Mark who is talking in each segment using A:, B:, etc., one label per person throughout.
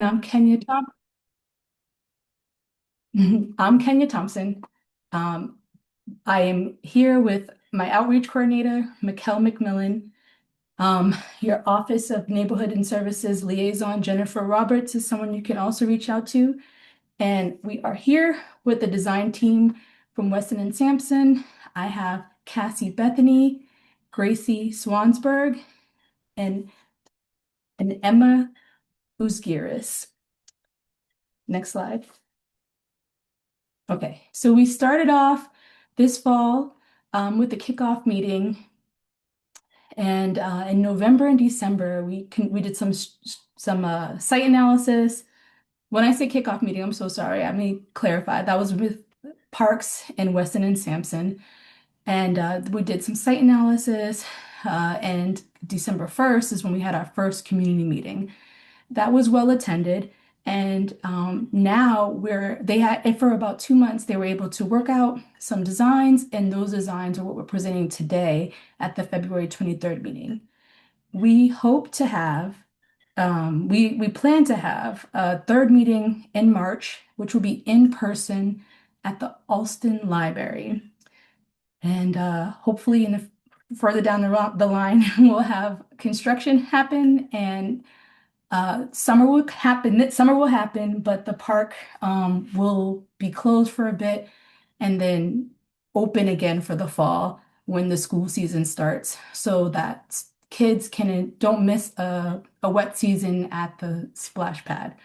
A: I'm Kenya Tom. I'm Kenya Thompson. Um, I am here with my outreach coordinator, Mikkel McMillan. Your Office of Neighborhood and Services Liaison, Jennifer Roberts, is someone you can also reach out to. And we are here with the design team from Weston and Sampson. I have Cassie Bethany, Gracie Swansberg, and, and Emma Usgiris. Next slide. Okay, so we started off this fall with the kickoff meeting, and in November and December we did some site analysis. When I say kickoff meeting, I'm so sorry. I may clarify. That was with Parks and Weston and Sampson, and we did some site analysis. And December 1st is when we had our first community meeting. That was well attended. And now they had, for about 2 months, they were able to work out some designs, and those designs are what we're presenting today at the February 23rd meeting. We hope to have, we plan to have a third meeting in March, which will be in person at the Alston Library. And hopefully, further down the line, we'll have construction happen and summer will happen. Summer will happen, but the park will be closed for a bit and then open again for the fall when the school season starts, so that kids can don't miss a wet season at the splash pad.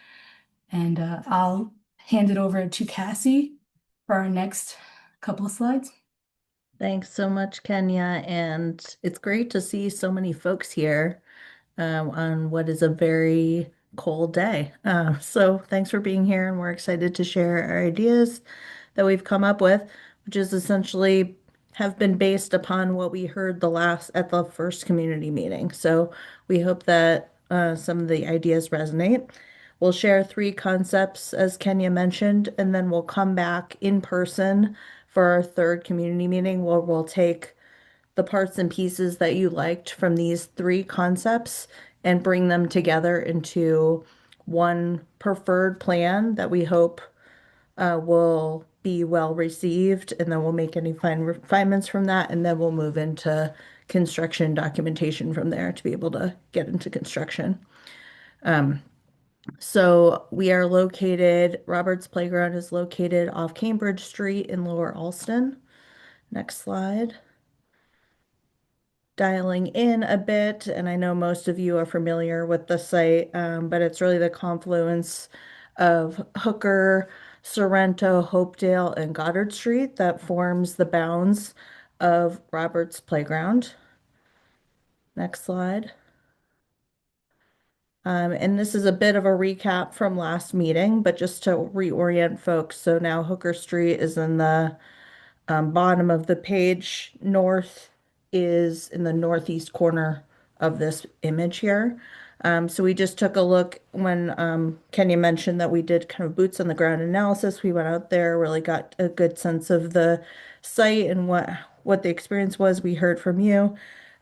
A: And I'll hand it over to Cassie for our next couple of slides.
B: Thanks so much, Kenya. And it's great to see so many folks here on what is a very cold day. So thanks for being here, and we're excited to share our ideas that we've come up with, which is essentially have been based upon what we heard the last at the first community meeting. So we hope that some of the ideas resonate. We'll share three concepts, as Kenya mentioned, and then we'll come back in person for our third community meeting where we'll take the parts and pieces that you liked from these three concepts and bring them together into one preferred plan that we hope will be well received. And then we'll make any fine refinements from that. And then we'll move into construction documentation from there to be able to get into construction. So we are located, Roberts Playground is located off Cambridge Street in Lower Alston. Next slide. Dialing in a bit, and I know most of you are familiar with the site, but it's really the confluence of Hooker, Sorrento, Hopedale, and Goddard Street that forms the bounds of Roberts Playground. Next slide. And this is a bit of a recap from last meeting, but just to reorient folks. So now Hooker Street is in the bottom of the page. North is in the northeast corner of this image here. So we just took a look when Kenya mentioned that we did kind of boots on the ground analysis. We went out there, really got a good sense of the site and what the experience was. We heard from you,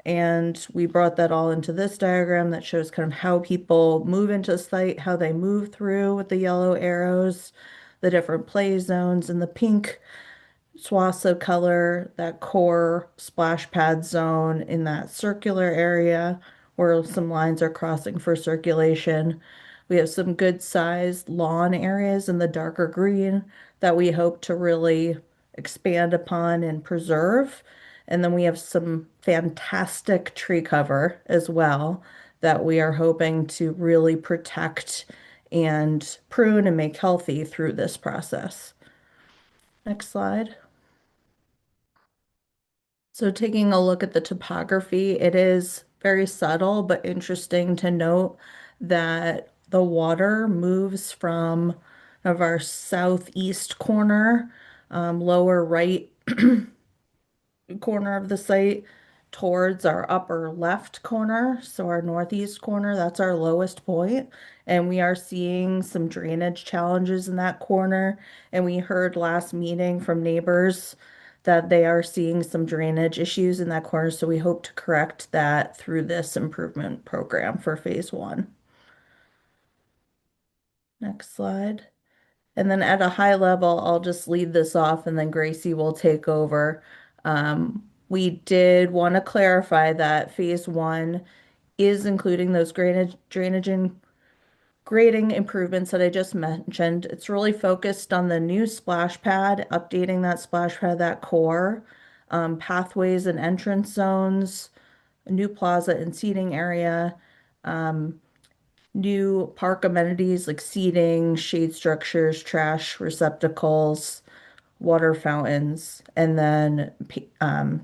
B: and we brought that all into this diagram that shows kind of how people move into the site, how they move through with the yellow arrows, the different play zones, and the pink swaths of color, that core splash pad zone in that circular area where some lines are crossing for circulation. We have some good sized lawn areas in the darker green that we hope to really expand upon and preserve. And then we have some fantastic tree cover as well that we are hoping to really protect and prune and make healthy through this process. Next slide. So taking a look at the topography, it is very subtle but interesting to note that the water moves from of our southeast corner, lower right corner of the site towards our upper left corner. So our northeast corner, that's our lowest point. And we are seeing some drainage challenges in that corner. And we heard last meeting from neighbors that they are seeing some drainage issues in that corner. So we hope to correct that through this improvement program for phase one. Next slide. And then at a high level, I'll just lead this off and then Gracie will take over. We did want to clarify that phase one is including those drainage and grading improvements that I just mentioned. It's really focused on the new splash pad, updating that splash pad, that core, pathways and entrance zones, a new plaza and seating area, new park amenities like seating, shade structures, trash receptacles, water fountains, and then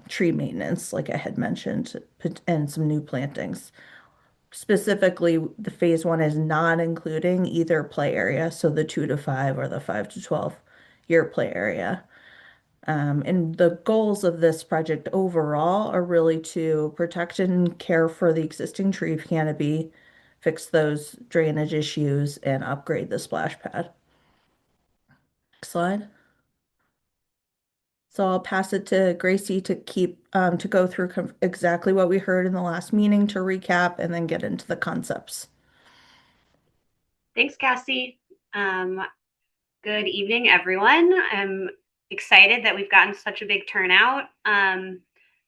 B: tree maintenance, like I had mentioned, and some new plantings. Specifically, the phase one is not including either play area, so the 2 to 5 or the 5 to 12 year play area. And the goals of this project overall are really to protect and care for the existing tree canopy, fix those drainage issues, and upgrade the splash pad. Next slide. So I'll pass it to Gracie to keep to go through exactly what we heard in the last meeting to recap and then get into the concepts.
C: Thanks, Cassie. Good evening, everyone. I'm excited that we've gotten such a big turnout.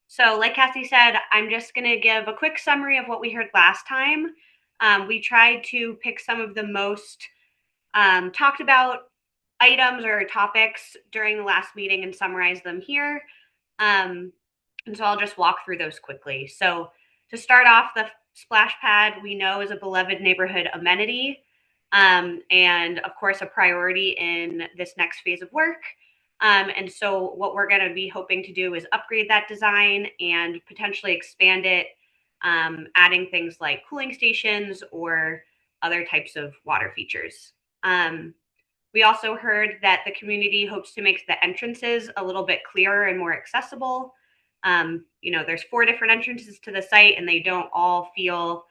C: So like Cassie said, I'm just going to give a quick summary of what we heard last time. We tried to pick some of the most talked about items or topics during the last meeting and summarize them here. And so I'll just walk through those quickly. So to start off, the splash pad we know is a beloved neighborhood amenity, and of course a priority in this next phase of work. And so what we're going to be hoping to do is upgrade that design and potentially expand it, adding things like cooling stations or other types of water features. We also heard that the community hopes to make the entrances a little bit clearer and more accessible. There's 4 different entrances to the site, and they don't all feel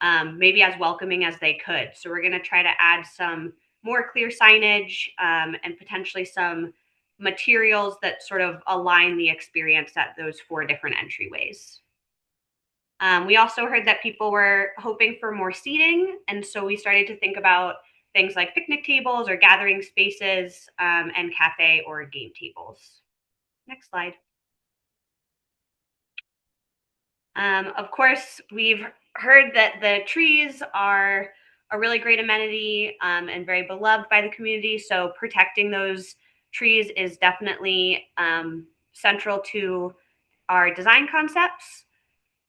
C: maybe as welcoming as they could. So we're going to try to add some more clear signage, and potentially some materials that sort of align the experience at those 4 different entryways. We also heard that people were hoping for more seating, and so we started to think about things like picnic tables or gathering spaces, and cafe or game tables. Next slide. Of course, we've heard that the trees are a really great amenity, and very beloved by the community. So protecting those trees is definitely central to our design concepts.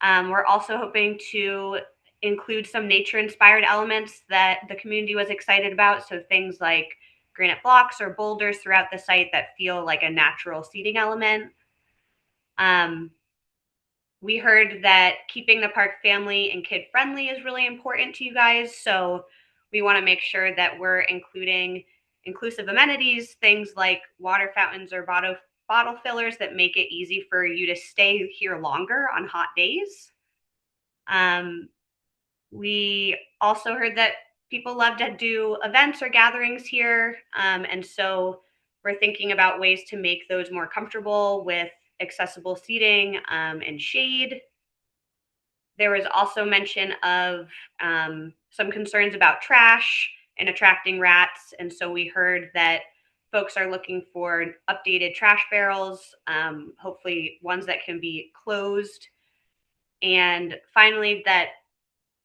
C: We're also hoping to include some nature-inspired elements that the community was excited about. So things like granite blocks or boulders throughout the site that feel like a natural seating element. We heard that keeping the park family and kid friendly is really important to you guys. So we want to make sure that we're including inclusive amenities, things like water fountains or bottle fillers that make it easy for you to stay here longer on hot days. We also heard that people love to do events or gatherings here. And so we're thinking about ways to make those more comfortable with accessible seating, and shade. There was also mention of some concerns about trash and attracting rats. And so we heard that folks are looking for updated trash barrels, hopefully ones that can be closed. And finally, that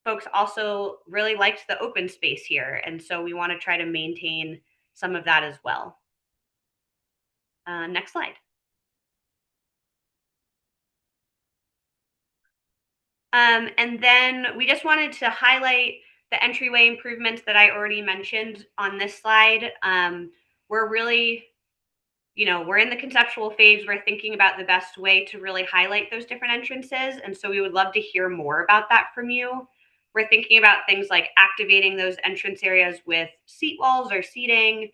C: folks also really liked the open space here. And so we want to try to maintain some of that as well. Next slide. And then we just wanted to highlight the entryway improvements that I already mentioned on this slide. We're really, we're in the conceptual phase. We're thinking about the best way to really highlight those different entrances. And so we would love to hear more about that from you. We're thinking about things like activating those entrance areas with seat walls or seating,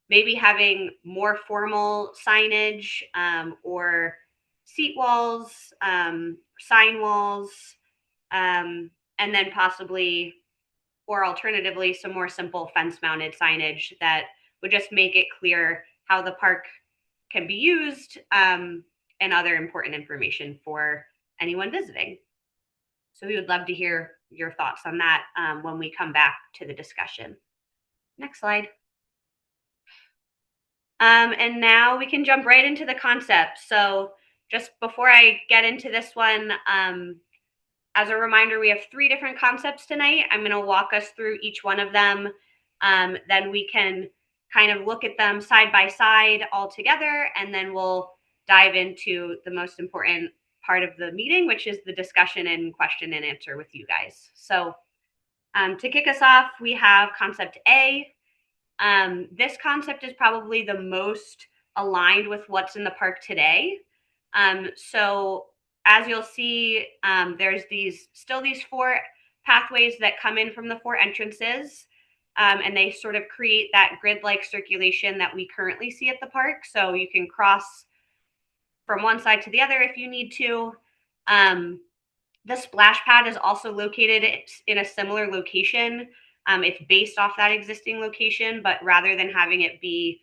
C: maybe having more formal signage, or seat walls, sign walls, and then possibly, or alternatively, some more simple fence mounted signage that would just make it clear how the park can be used, and other important information for anyone visiting. So we would love to hear your thoughts on that when we come back to the discussion. Next slide. And now we can jump right into the concept. So just before I get into this one, as a reminder, we have 3 different concepts tonight. I'm going to walk us through each one of them. Then we can kind of look at them side by side all together, and then we'll dive into the most important part of the meeting, which is the discussion and question and answer with you guys. So to kick us off, we have concept A. This concept is probably the most aligned with what's in the park today. So as you'll see, there's these 4 pathways that come in from the 4 entrances, and they sort of create that grid-like circulation that we currently see at the park. So you can cross from one side to the other if you need to. The splash pad is also located in a similar location. It's based off that existing location, but rather than having it be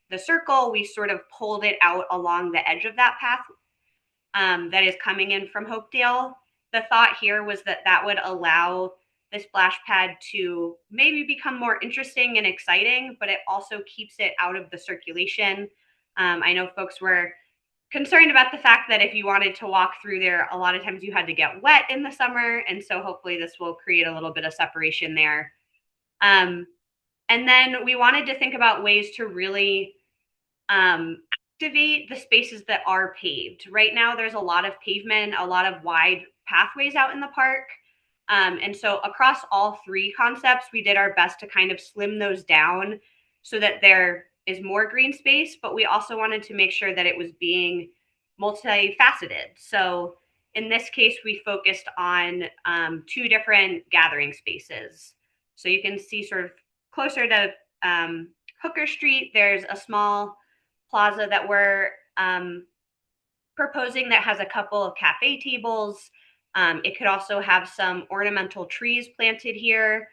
C: the circle, we sort of pulled it out along the edge of that path that is coming in from Hopedale. The thought here was that that would allow the splash pad to maybe become more interesting and exciting, but it also keeps it out of the circulation. I know folks were concerned about the fact that if you wanted to walk through there, a lot of times you had to get wet in the summer. And so hopefully this will create a little bit of separation there. And then we wanted to think about ways to really activate the spaces that are paved. Right now, there's a lot of pavement, a lot of wide pathways out in the park. And so across all 3 concepts, we did our best to kind of slim those down so that there is more green space, but we also wanted to make sure that it was being multifaceted. So in this case, we focused on 2 different gathering spaces. So you can see sort of closer to Hooker Street, there's a small plaza that we're proposing that has a couple of cafe tables. It could also have some ornamental trees planted here,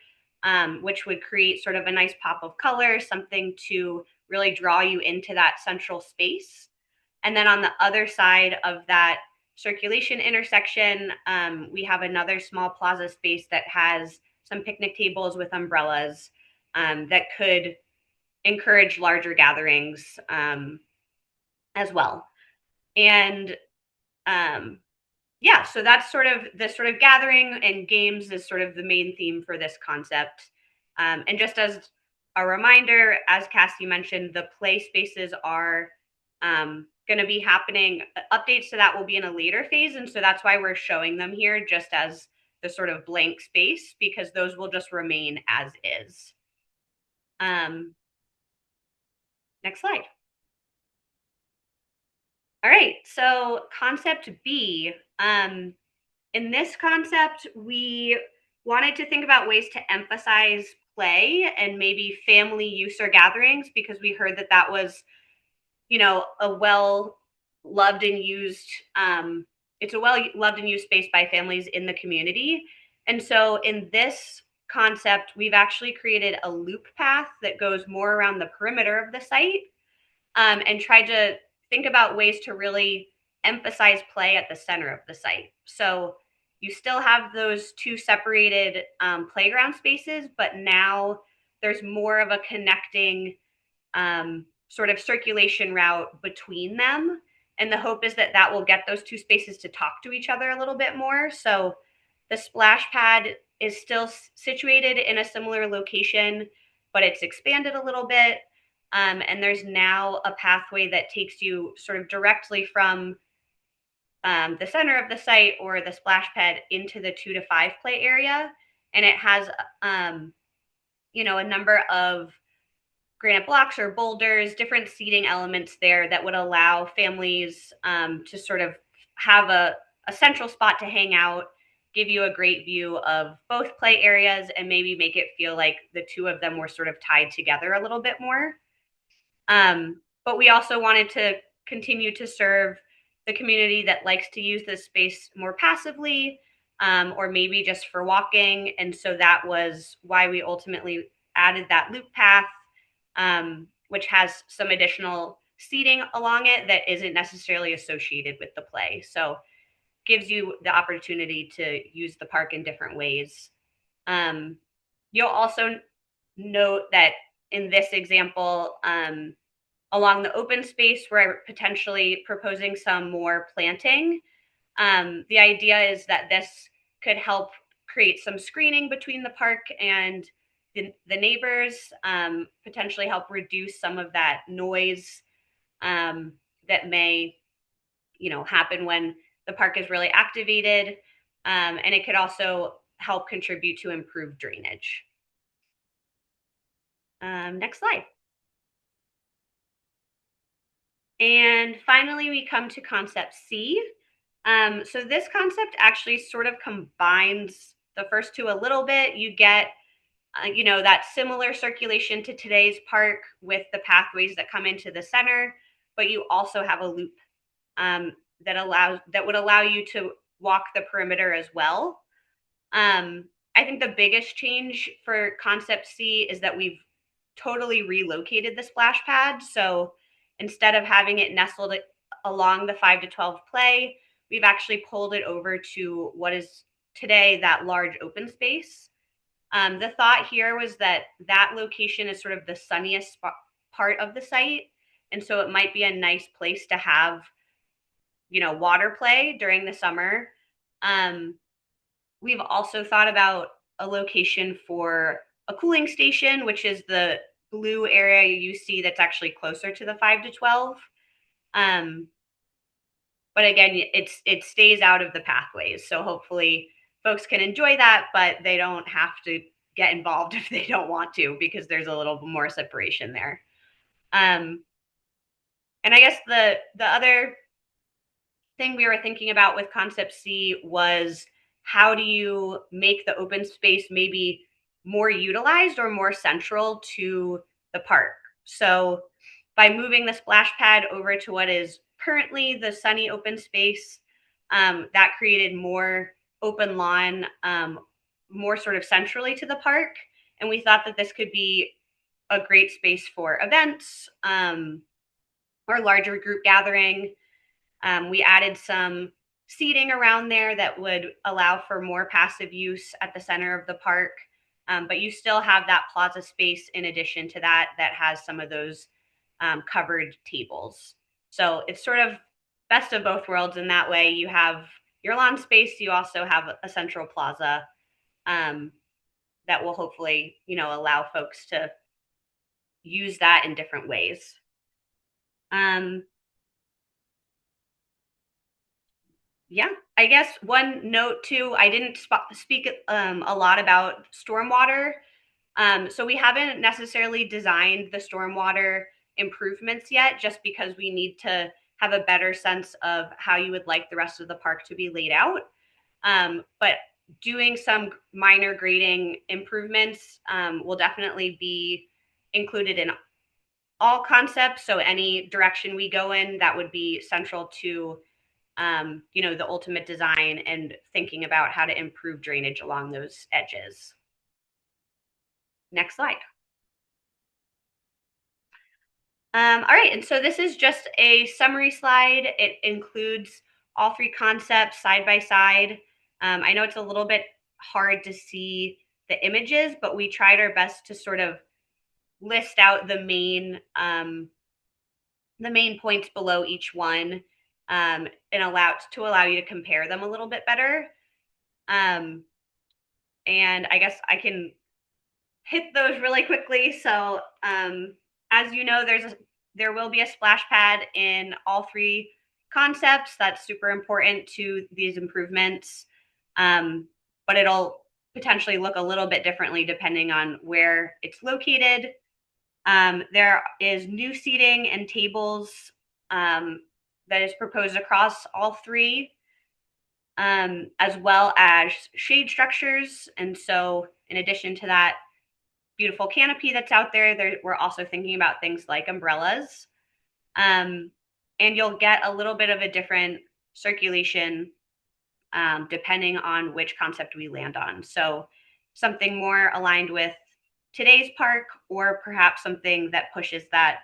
C: which would create sort of a nice pop of color, something to really draw you into that central space. And then on the other side of that circulation intersection, we have another small plaza space that has some picnic tables with umbrellas that could encourage larger gatherings as well. And yeah, so that's sort of gathering and games is sort of the main theme for this concept. And just as a reminder, as Cassie mentioned, the play spaces are going to be happening. Updates to that will be in a later phase. And so that's why we're showing them here just as the sort of blank space, because those will just remain as is. Next slide. All right, so concept B. In this concept, we wanted to think about ways to emphasize play and maybe family use or gatherings, because we heard that that was, you know, a well-loved and used, it's a well-loved and used space by families in the community. And so in this concept, we've actually created a loop path that goes more around the perimeter of the site, and tried to think about ways to really emphasize play at the center of the site. So you still have those 2 separated playground spaces, but now there's more of a connecting sort of circulation route between them. And the hope is that that will get those 2 spaces to talk to each other a little bit more. So the splash pad is still situated in a similar location, but it's expanded a little bit. And there's now a pathway that takes you sort of directly from the center of the site or the splash pad into the 2 to 5 play area. And it has, you know, a number of granite blocks or boulders, different seating elements there that would allow families to sort of have a central spot to hang out, give you a great view of both play areas, and maybe make it feel like the 2 of them were sort of tied together a little bit more. But we also wanted to continue to serve the community that likes to use this space more passively, or maybe just for walking. And so that was why we ultimately added that loop path, which has some additional seating along it that isn't necessarily associated with the play. So gives you the opportunity to use the park in different ways. You'll also note that in this example, along the open space, we're potentially proposing some more planting. The idea is that this could help create some screening between the park and the neighbors, potentially help reduce some of that noise that may, happen when the park is really activated. And it could also help contribute to improved drainage. Next slide. And finally, we come to concept C. So this concept actually sort of combines the first two a little bit. You get, that similar circulation to today's park with the pathways that come into the center, but you also have a loop that would allow you to walk the perimeter as well. I think the biggest change for concept C is that we've totally relocated the splash pad. So instead of having it nestled along the 5 to 12 play, we've actually pulled it over to what is today that large open space. The thought here was that location is sort of the sunniest part of the site. And so it might be a nice place to have, water play during the summer. We've also thought about a location for a cooling station, which is the blue area you see that's actually closer to the 5 to 12. But again, it stays out of the pathways. So hopefully folks can enjoy that, but they don't have to get involved if they don't want to, because there's a little more separation there. And I guess the other thing we were thinking about with concept C was, how do you make the open space maybe more utilized or more central to the park? So by moving the splash pad over to what is currently the sunny open space, that created more open lawn, more sort of centrally to the park. And we thought that this could be a great space for events or larger group gathering. We added some seating around there that would allow for more passive use at the center of the park. But you still have that plaza space in addition to that has some of those covered tables. So it's sort of best of both worlds in that way. You have your lawn space, you also have a central plaza that will hopefully, allow folks to use that in different ways. Yeah, I guess one note too, I didn't speak a lot about stormwater. So we haven't necessarily designed the stormwater improvements yet, just because we need to have a better sense of how you would like the rest of the park to be laid out. But doing some minor grading improvements will definitely be included in all concepts. So any direction we go in, that would be central to the ultimate design and thinking about how to improve drainage along those edges. Next slide. All right, and so this is just a summary slide. It includes all three concepts side by side. I know it's a little bit hard to see the images, but we tried our best to sort of list out the main points below each one, and allow you to compare them a little bit better. And I guess I can hit those really quickly. So as you know, there will be a splash pad in all three concepts. That's super important to these improvements. But it'll potentially look a little bit differently depending on where it's located. There is new seating and tables that is proposed across all three, as well as shade structures. And so in addition to that beautiful canopy that's out there, we're also thinking about things like umbrellas. And you'll get a little bit of a different circulation depending on which concept we land on. So something more aligned with today's park, or perhaps something that pushes that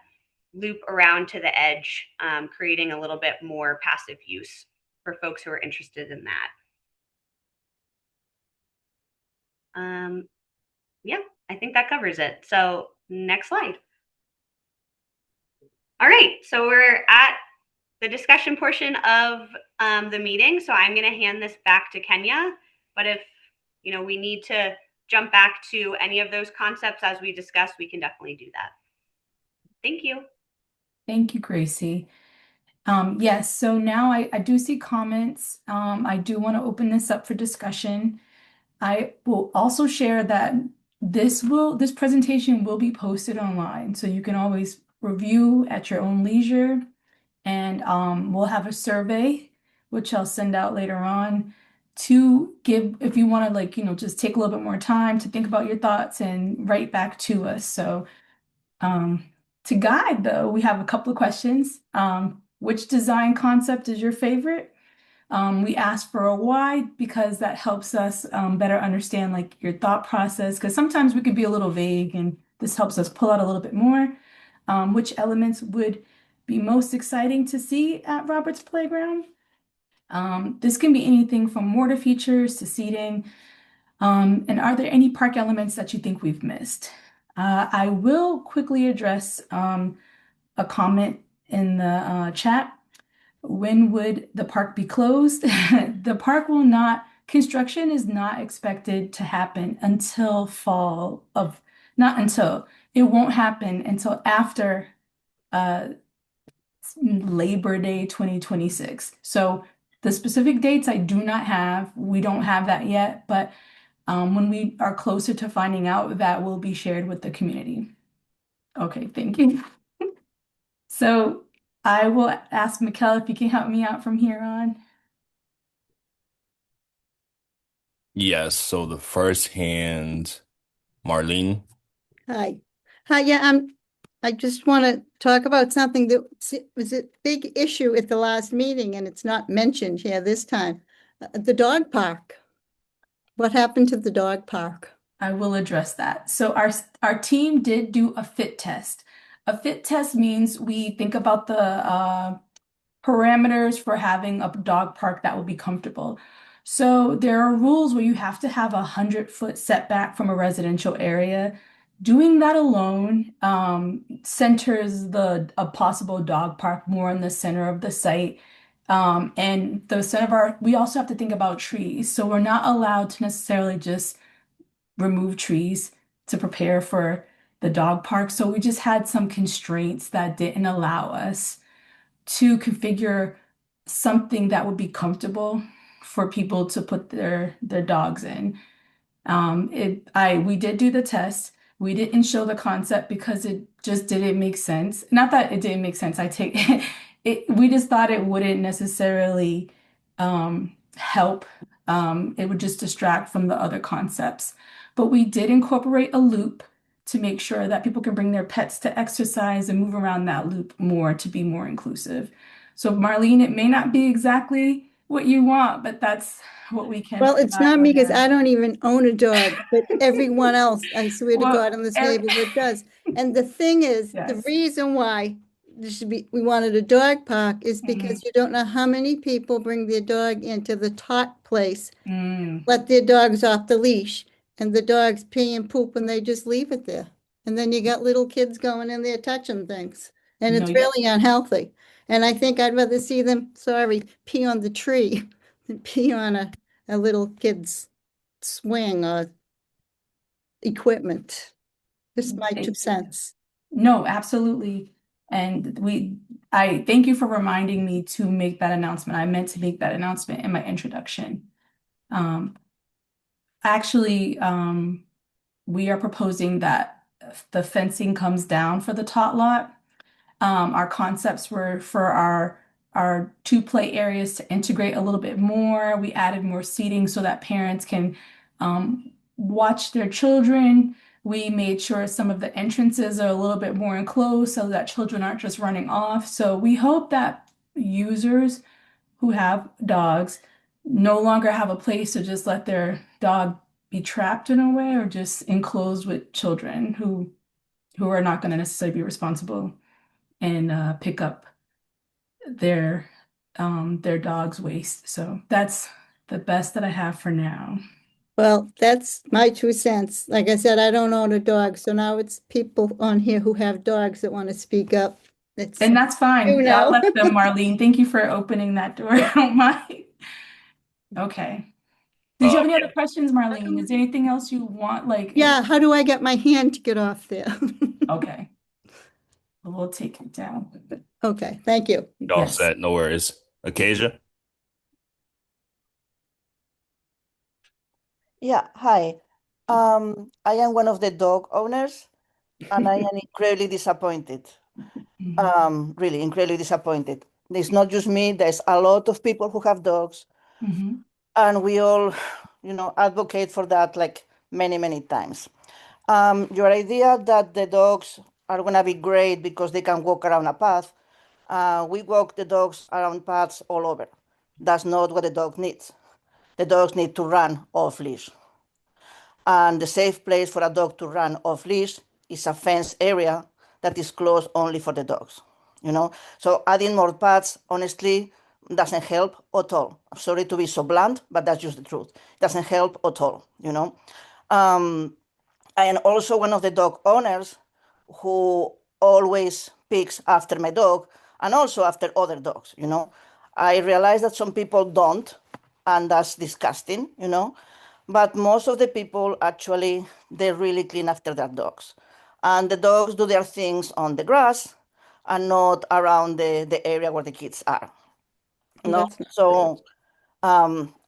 C: loop around to the edge, creating a little bit more passive use. for folks who are interested in that. Yeah, I think that covers it. So next slide. All right, so we're at the discussion portion of the meeting. So I'm going to hand this back to Kenya. But if we need to jump back to any of those concepts as we discussed, we can definitely do that. Thank you.
A: Thank you, Gracie. Yes, so now I do see comments. I do want to open this up for discussion. I will also share that this presentation will be posted online, so you can always review at your own leisure. And we'll have a survey, which I'll send out later on to give if you want to just take a little bit more time to think about your thoughts and write back to us. So um, to guide though, we have a couple of questions. Which design concept is your favorite? We asked for a why because that helps us better understand like your thought process, because sometimes we can be a little vague and this helps us pull out a little bit more. Which elements would be most exciting to see at Robert's Playground? This can be anything from mortar features to seating. And are there any park elements that you think we've missed? I will quickly address a comment in the chat. When would the park be closed? The park will not, construction is not expected to happen until fall of, not until, it won't happen until after uh, Labor Day 2026. So the specific dates I do not have. We don't have that yet, but when we are closer to finding out, that will be shared with the community. Okay, thank you. So I will ask Mikkel if you can help me out from here on.
D: Yes, so the first hand, Marlene.
E: Hi. Hi, yeah, I just want to talk about something that was a big issue at the last meeting and it's not mentioned here this time. The dog park. What happened to the dog park?
A: I will address that. So our team did do a fit test. A fit test means we think about the parameters for having a dog park that will be comfortable. So there are rules where you have to have 100-foot setback from a residential area. Doing that alone centers a possible dog park more in the center of the site. And the center of we also have to think about trees. So we're not allowed to necessarily just remove trees to prepare for the dog park. So we just had some constraints that didn't allow us to configure something that would be comfortable for people to put their dogs in. We did do the test. We didn't show the concept because it just didn't make sense. Not that it didn't make sense. I take it. We just thought it wouldn't necessarily help. It would just distract from the other concepts. But we did incorporate a loop to make sure that people can bring their pets to exercise and move around that loop more to be more inclusive. So Marlene, it may not be exactly what you want, but that's what we can
E: Well, it's
A: provide
E: not
A: for
E: me because
A: now.
E: I don't even own a dog, but everyone else, I swear to
A: Well,
E: God, in this neighborhood does. And the thing is, the
A: yes.
E: reason why we wanted a dog park is because you don't know how many people bring their dog into the tot place,
A: Mm.
E: let their dogs off the leash, and the dogs pee and poop and they just leave it there. And then you got little kids going in there touching things, and
A: No,
E: it's really unhealthy. And I think I'd rather see them, sorry, pee on the tree than pee on a little kid's swing or equipment. Just my 2 cents.
A: no, absolutely. And I thank you for reminding me to make that announcement. I meant to make that announcement in my introduction. Um, actually, we are proposing that the fencing comes down for the tot lot. Our concepts were for our two play areas to integrate a little bit more. We added more seating so that parents can watch their children. We made sure some of the entrances are a little bit more enclosed so that children aren't just running off. So we hope that users who have dogs no longer have a place to just let their dog be trapped in a way or just enclosed with children who are not going to necessarily be responsible and pick up their their dog's waste. So that's the best that I have for now.
E: Well, that's my 2 cents. Like I said, I don't own a dog, so now it's people on here who have dogs that want to speak up. It's,
A: And that's
E: you
A: fine. I'll
E: know.
A: let them, Marlene. Thank you for opening that door. I don't mind. Okay. Did you have any other questions, Marlene? Is there anything else you want? Like,
E: Yeah, how do I get my hand to get off there?
A: okay, we'll take it down.
E: Okay, thank you.
D: You're all
A: Yes.
D: set, no worries. Acacia?
F: Yeah, hi. I am one of the dog owners and I am incredibly disappointed.
A: Mhm.
F: Really incredibly disappointed. It's not just me, there's a lot of people who have dogs
A: Mhm.
F: and we all, advocate for that like many, many times. Your idea that the dogs are gonna be great because they can walk around a path, we walk the dogs around paths all over. That's not what the dog needs. The dogs need to run off leash. And the safe place for a dog to run off leash is a fenced area that is closed only for the dogs. So adding more pads honestly doesn't help at all. I'm sorry to be so blunt, but that's just the truth. It doesn't help at all. um, I am also one of the dog owners who always picks after my dog and also after other dogs. I realize that some people don't, and that's disgusting. But most of the people actually they really clean after their dogs. And the dogs do their things on the grass and not around the area where the kids are. No,
E: That's not good.
F: so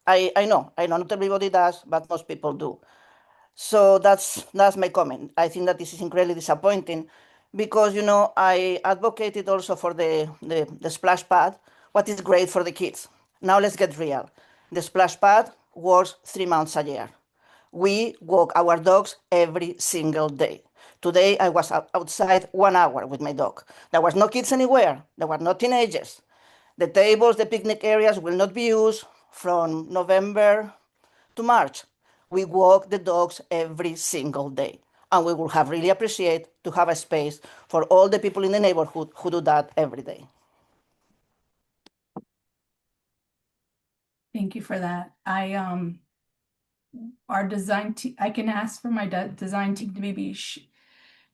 F: I know not everybody does, but most people do. So that's my comment. I think that this is incredibly disappointing because I advocated also for the splash pad, what is great for the kids. Now let's get real. The splash pad works 3 months a year. We walk our dogs every single day. Today I was outside 1 hour with my dog. There was no kids anywhere. There were no teenagers. The tables, the picnic areas will not be used from November to March. We walk the dogs every single day. And we will have really appreciate to have a space for all the people in the neighborhood who do that every day.
A: Thank you for that. Our design team, I can ask for my design team to maybe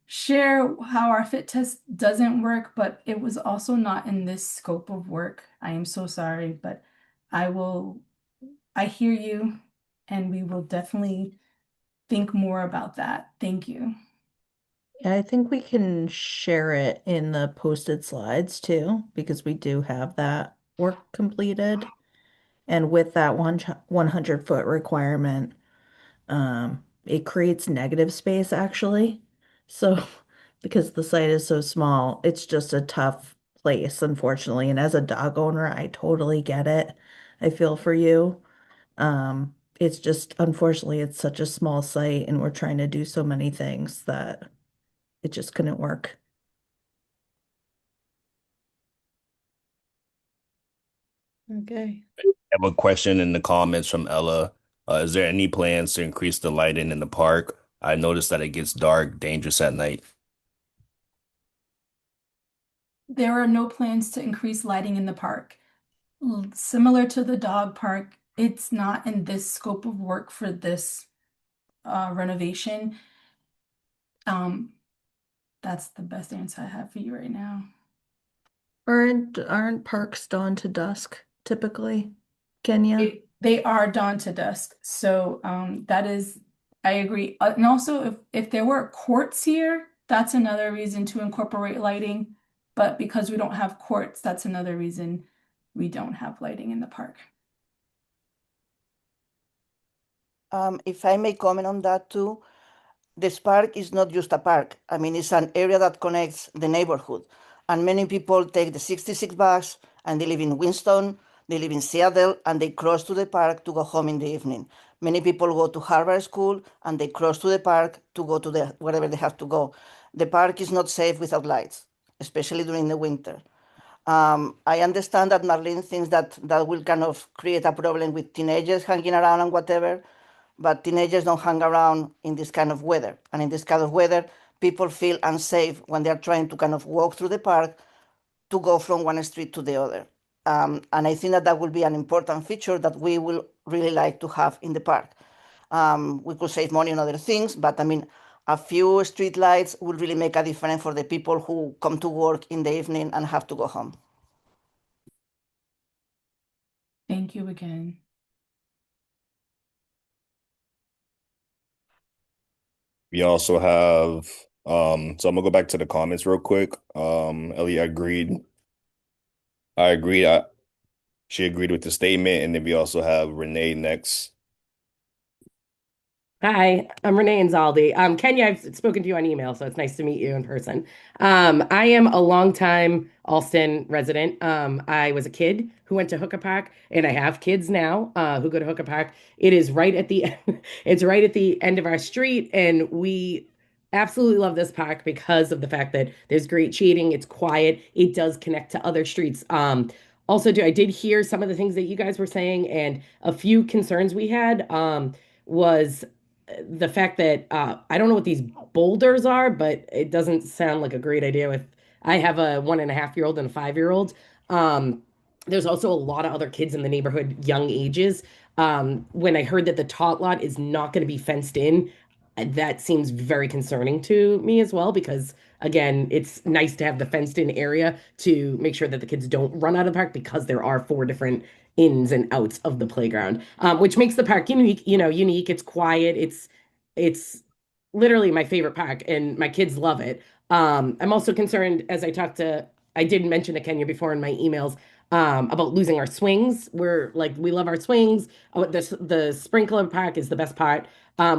A: share how our fit test doesn't work, but it was also not in this scope of work. I am so sorry, but I will, I hear you, and we will definitely think more about that. Thank you.
B: Yeah, I think we can share it in the posted slides too, because we do have that work completed. And with that 100-foot requirement, it creates negative space actually. So because the site is so small, it's just a tough place, unfortunately. And as a dog owner, I totally get it. I feel for you. It's just unfortunately it's such a small site and we're trying to do so many things that it just couldn't work.
E: Okay.
D: I have a question in the comments from Ella. Is there any plans to increase the lighting in the park? I noticed that it gets dark, dangerous at night.
A: There are no plans to increase lighting in the park. Similar to the dog park, it's not in this scope of work for this renovation. Um, that's the best answer I have for you right now.
B: Aren't parks dawn to dusk typically, Kenya?
A: They are dawn to dusk. So that is, I agree. And also, if there were courts here, that's another reason to incorporate lighting. But because we don't have courts, that's another reason we don't have lighting in the park.
F: If I may comment on that too, this park is not just a park. I mean, it's an area that connects the neighborhood. And many people take the 66 bus and they live in Winston, they live in Seattle, and they cross to the park to go home in the evening. Many people go to Harvard School and they cross to the park to go to wherever they have to go. The park is not safe without lights, especially during the winter. I understand that Marlene thinks that that will kind of create a problem with teenagers hanging around and whatever, but teenagers don't hang around in this kind of weather. And in this kind of weather, people feel unsafe when they're trying to kind of walk through the park to go from one street to the other. And I think that that will be an important feature that we will really like to have in the park. We could save money on other things, but I mean, a few street lights will really make a difference for the people who come to work in the evening and have to go home.
A: Thank you again.
D: We also have so I'm gonna go back to the comments real quick. Ellie agreed. I agreed. She agreed with the statement, and then we also have Renee next.
G: Hi, I'm Renee Anzaldi. Kenya, I've spoken to you on email, so it's nice to meet you in person. I am a longtime Alston resident. I was a kid who went to Hooker Park, and I have kids now who go to Hooker Park. It is right at the it's right at the end of our street, and we absolutely love this park because of the fact that there's great shading, it's quiet, it does connect to other streets. Also, I did hear some of the things that you guys were saying, and a few concerns we had. Was the fact that I don't know what these boulders are, but it doesn't sound like a great idea. With I have a 1.5-year-old and a 5-year-old. Um, there's also a lot of other kids in the neighborhood, young ages. When I heard that the tot lot is not going to be fenced in, that seems very concerning to me as well, because again, it's nice to have the fenced in area to make sure that the kids don't run out of the park, because there are 4 different ins and outs of the playground, which makes the park unique. Unique. It's quiet. It's literally my favorite park, and my kids love it. I'm also concerned, as I did mention to Kenya before in my emails, about losing our swings. We love our swings. The sprinkler park is the best part.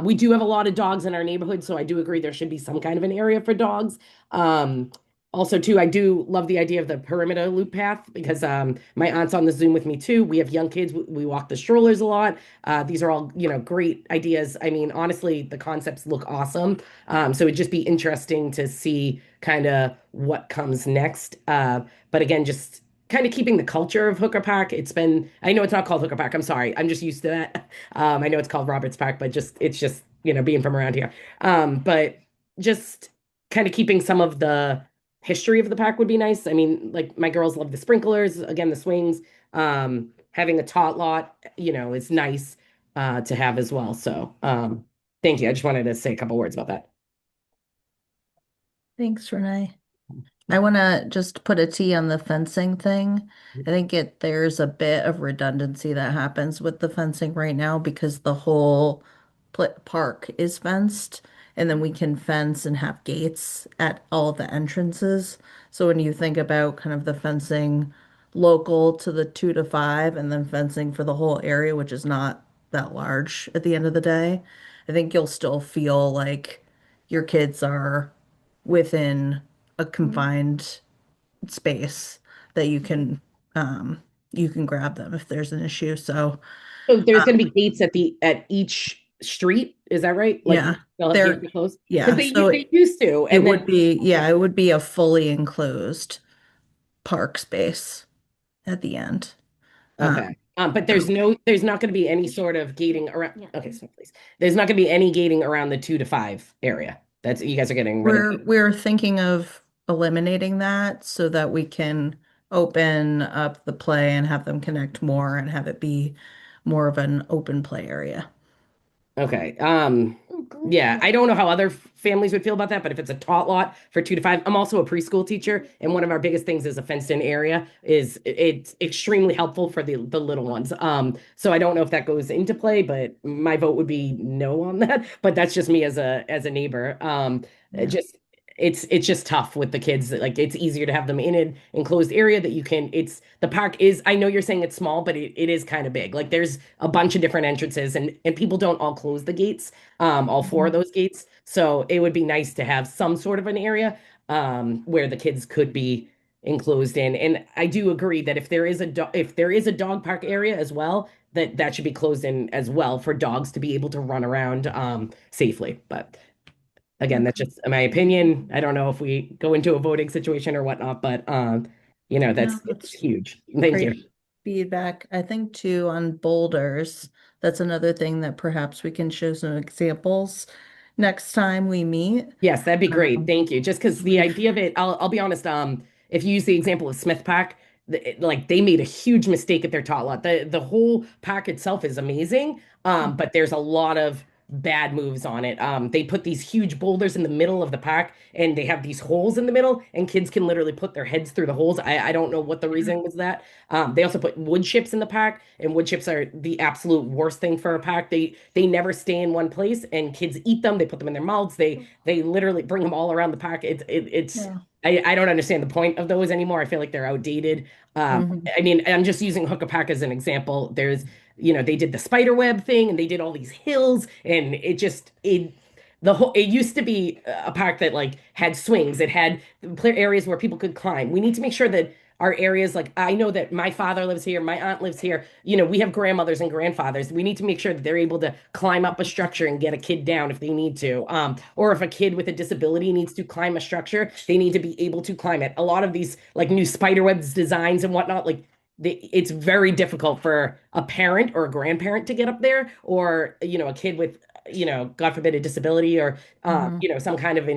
G: We do have a lot of dogs in our neighborhood, so I do agree there should be some kind of an area for dogs. Um, Also, too, I do love the idea of the perimeter loop path, because my aunt's on the Zoom with me too. We have young kids. We walk the strollers a lot. These are all, great ideas. I mean, honestly, the concepts look awesome. So it'd just be interesting to see kind of what comes next. But again, just kind of keeping the culture of Hooker Park. I know it's not called Hooker Park. I'm sorry. I'm just used to that. I know it's called Roberts Park, but it's just, being from around here. But just kind of keeping some of the history of the park would be nice. I mean, like my girls love the sprinklers, again, the swings. Having a tot lot, is nice to have as well. So, thank you. I just wanted to say a couple words about that.
B: Thanks, Renee. I want to just put a T on the fencing thing. I think there's a bit of redundancy that happens with the fencing right now, because the whole park is fenced, and then we can fence and have gates at all the entrances. So when you think about kind of the fencing local to the 2 to 5, and then fencing for the whole area, which is not that large at the end of the day, I think you'll still feel like your kids are within a confined space that you can grab them if there's an issue. So
G: So there's going to be gates at each street. Is that right? Like
B: yeah,
G: they'll have gates
B: there
G: to close, because
B: yeah, so
G: they used to,
B: it
G: and
B: would
G: then
B: be,
G: yeah.
B: yeah, it would be a fully enclosed park space at the end.
G: Okay. But
B: So
G: there's not going to be any sort of gating around. Okay, so please, there's not going to be any gating around the 2 to 5 area. That's you guys are getting rid of that.
B: we're thinking of eliminating that so that we can open up the play and have them connect more and have it be more of an open play area.
G: Okay. Yeah, I don't know how other families would feel about that, but if it's a tot lot for 2 to 5, I'm also a preschool teacher, and one of our biggest things is a fenced-in area. It's extremely helpful for the little ones. So I don't know if that goes into play, but my vote would be no on that. But that's just me as a neighbor. It
B: Yeah.
G: just it's just tough with the kids. Like it's easier to have them in an enclosed area that you can. It's the park is. I know you're saying it's small, but it is kind of big. Like there's a bunch of different entrances, and people don't all close the gates, all 4 of those gates. So it would be nice to have some sort of an area where the kids could be enclosed in. And I do agree that if there is a dog park area as well, that should be closed in as well for dogs to be able to run around safely. But again, that's just my opinion. I don't know if we go into a voting situation or whatnot, but
B: No,
G: it's
B: that's
G: huge. Thank you.
B: great feedback. I think too on boulders, that's another thing that perhaps we can show some examples next time we meet.
G: Yes, that'd be great.
B: Um,
G: Thank you. Just because the
B: we've
G: idea of it, I'll be honest. If you use the example of Smith Park, like they made a huge mistake at their tot lot. The whole park itself is amazing, but there's a lot of bad moves on it. They put these huge boulders in the middle of the park, and they have these holes in the middle, and kids can literally put their heads through the holes. I don't know what the reason was that. They also put wood chips in the park, and wood chips are the absolute worst thing for a park. They never stay in one place, and kids eat them. They put them in their mouths. They literally bring them all around the park. It's
B: Yeah.
G: I don't understand the point of those anymore. I feel like they're outdated.
B: Mhm.
G: I mean, I'm just using Hookah Park as an example. They did the spider web thing and they did all these hills, and it used to be a park that like had swings. It had areas where people could climb. We need to make sure that our areas, like I know that my father lives here, my aunt lives here. We have grandmothers and grandfathers. We need to make sure that they're able to climb up a structure and get a kid down if they need to. Or if a kid with a disability needs to climb a structure, they need to be able to climb it. A lot of these like new spiderwebs designs and whatnot, like it's very difficult for a parent or a grandparent to get up there, or a kid with God forbid a disability, or
B: Mhm.
G: some kind of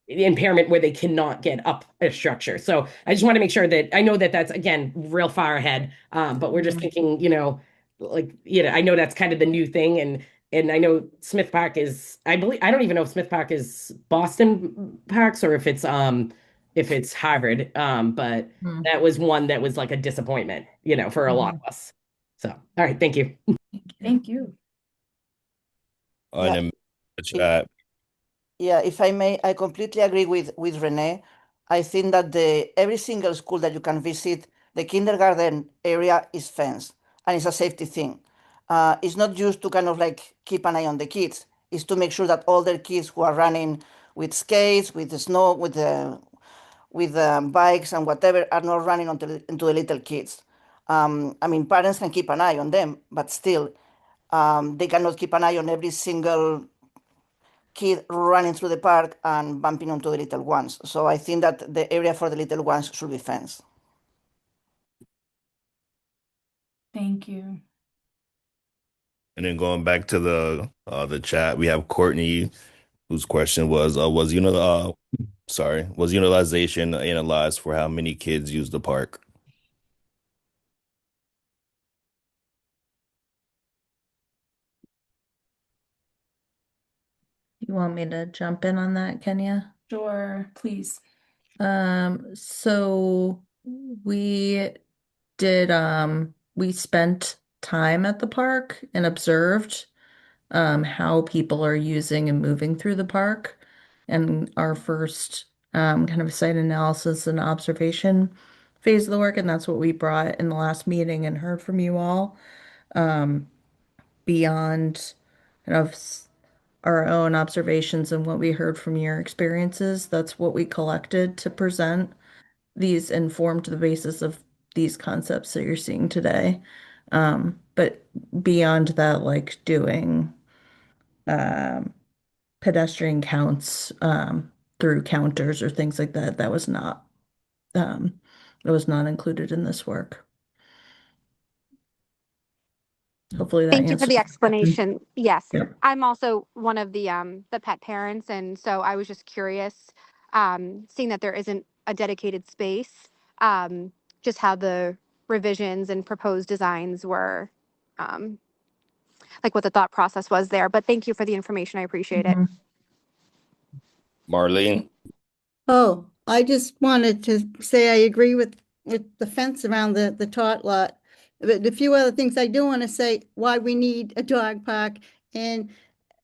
G: impairment where they cannot get up a structure. So I just want to make sure that I know that that's again real far ahead. But we're just
B: Mhm.
G: thinking, I know that's kind of the new thing, and I know Smith Park is, I believe, I don't even know if Smith Park is Boston Parks or if it's Harvard. But
B: Mhm.
G: that was one that was like a disappointment, for a lot
B: Mhm.
G: of us. So, all right, thank you.
A: Thank you.
D: And
F: Yeah,
D: then the
F: if,
D: chat.
F: yeah, if I may, I completely agree with Renee. I think that the every single school that you can visit, the kindergarten area is fenced, and it's a safety thing. It's not just to kind of like keep an eye on the kids. It's to make sure that all their kids who are running with skates, with the snow, with bikes and whatever are not running into the little kids. I mean, parents can keep an eye on them, but still, they cannot keep an eye on every single kid running through the park and bumping into the little ones. So I think that the area for the little ones should be fenced.
A: Thank you.
D: And then going back to the chat, we have Courtney, whose question was was utilization analyzed for how many kids use the park?
B: You want me to jump in on that, Kenya?
A: Sure, please.
B: So we we spent time at the park and observed how people are using and moving through the park. And our first kind of site analysis and observation phase of the work, and that's what we brought in the last meeting and heard from you all. Um, Beyond kind of our own observations and what we heard from your experiences, that's what we collected to present. These informed the basis of these concepts that you're seeing today. But beyond that, like doing um, pedestrian counts through counters or things like that, um, that was not included in this work. Hopefully that
H: Thank you for
B: answers
H: the
B: your question.
H: explanation. Yes,
B: Yep.
H: I'm also one of the pet parents, and so I was just curious, seeing that there isn't a dedicated space, um, just how the revisions and proposed designs were, um, like what the thought process was there. But thank you for the information. I appreciate it.
B: Mhm.
D: Marlene?
E: Oh, I just wanted to say I agree with the fence around the tot lot. But a few other things I do want to say why we need a dog park. And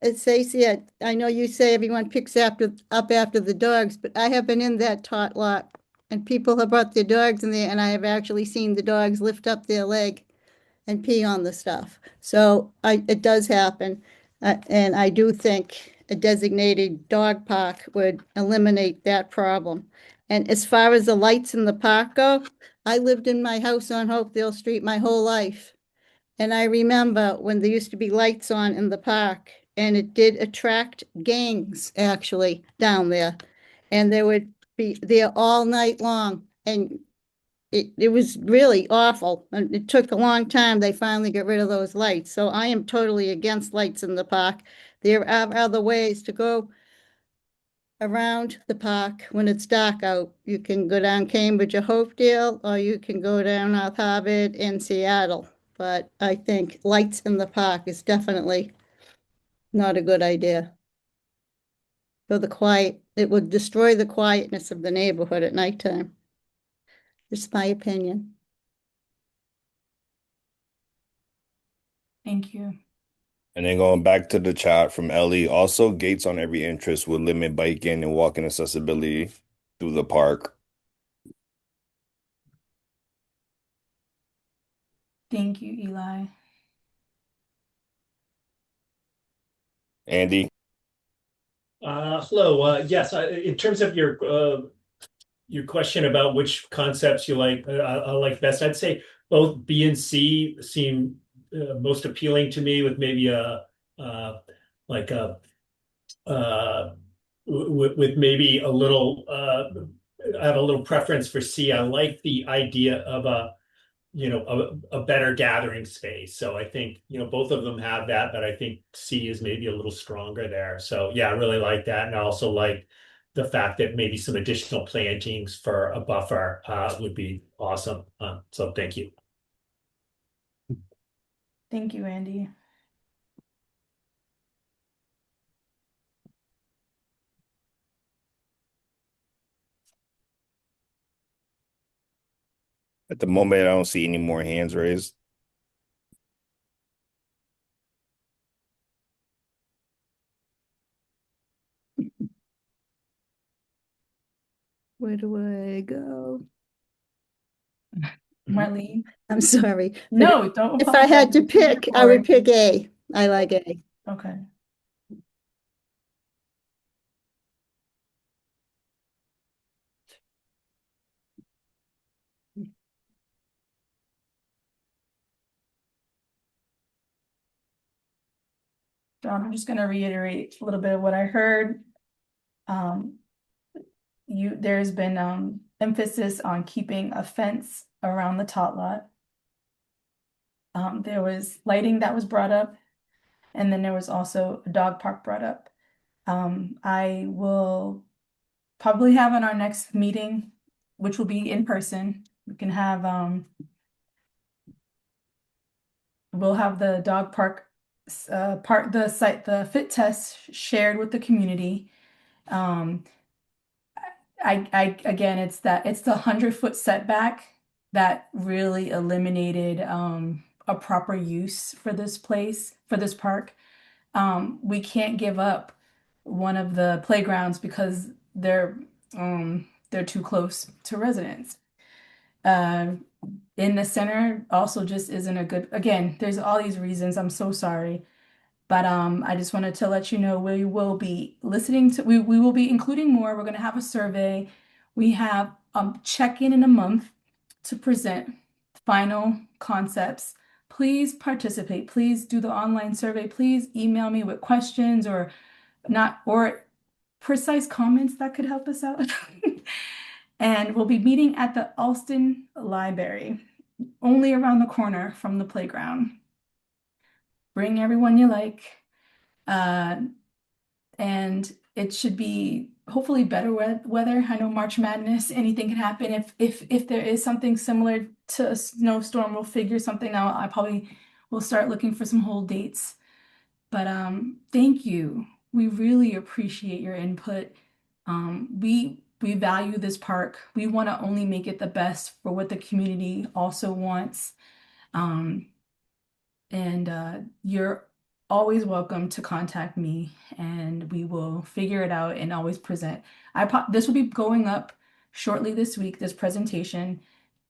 E: as Stacy, I know you say everyone picks up after the dogs, but I have been in that tot lot and people have brought their dogs in there and I have actually seen the dogs lift up their leg and pee on the stuff. So it does happen. And I do think a designated dog park would eliminate that problem. And as far as the lights in the park go, I lived in my house on Hopedale Street my whole life. And I remember when there used to be lights on in the park, and it did attract gangs actually down there. And they would be there all night long. And it was really awful. And it took a long time. They finally got rid of those lights. So I am totally against lights in the park. There are other ways to go around the park when it's dark out. You can go down Cambridge or Hopedale, or you can go down North Harvard in Seattle. But I think lights in the park is definitely not a good idea. For the quiet, it would destroy the quietness of the neighborhood at nighttime. Just my opinion.
A: Thank you.
D: And then going back to the chat from Ellie, also gates on every entrance would limit biking and walking accessibility through the park.
A: Thank you, Eli.
D: Andy?
I: Hello. Yes, in terms of your question about which concepts you like, I like best, I'd say both B and C seem most appealing to me, with maybe like a with maybe a little. I have a little preference for C. I like the idea of a better gathering space. So I think, both of them have that, but I think C is maybe a little stronger there. So yeah, I really like that. And I also like the fact that maybe some additional plantings for a buffer would be awesome. So thank you.
A: Thank you, Andy.
D: At the moment, I don't see any more hands raised.
E: Where do I go?
A: Marlene?
E: I'm sorry. But
A: No, don't
E: if I had to
A: apologize.
E: pick, I would pick A. I like A.
A: Okay. I'm just going to reiterate a little bit of what I heard. There's been emphasis on keeping a fence around the tot lot. There was lighting that was brought up, and then there was also a dog park brought up. I will probably have on our next meeting, which will be in person. We can have we'll have the dog park the site, the fit test shared with the community. Again, it's the 100-foot setback that really eliminated a proper use for this place, for this park. We can't give up one of the playgrounds because they're too close to residents. In the center also just isn't a good, again, there's all these reasons. I'm so sorry. But I just wanted to let you know we will be listening to, we will be including more. We're going to have a survey. We have check-in in a month to present final concepts. Please participate. Please do the online survey. Please email me with questions or not, or precise comments that could help us out. And we'll be meeting at the Alston Library, only around the corner from the playground. Bring everyone you like. And it should be hopefully better weather. I know March Madness, anything can happen. If there is something similar to a snowstorm, we'll figure something out. I probably will start looking for some hold dates. But thank you. We really appreciate your input. We value this park. We want to only make it the best for what the community also wants. And you're always welcome to contact me and we will figure it out and always present. This will be going up shortly this week, this presentation,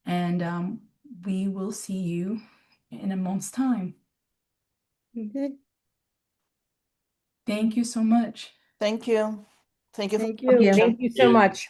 A: and we will see you in a month's time.
E: Okay.
A: Thank you so much.
F: Thank you. Thank you.
E: Thank you.
G: Thank you so much.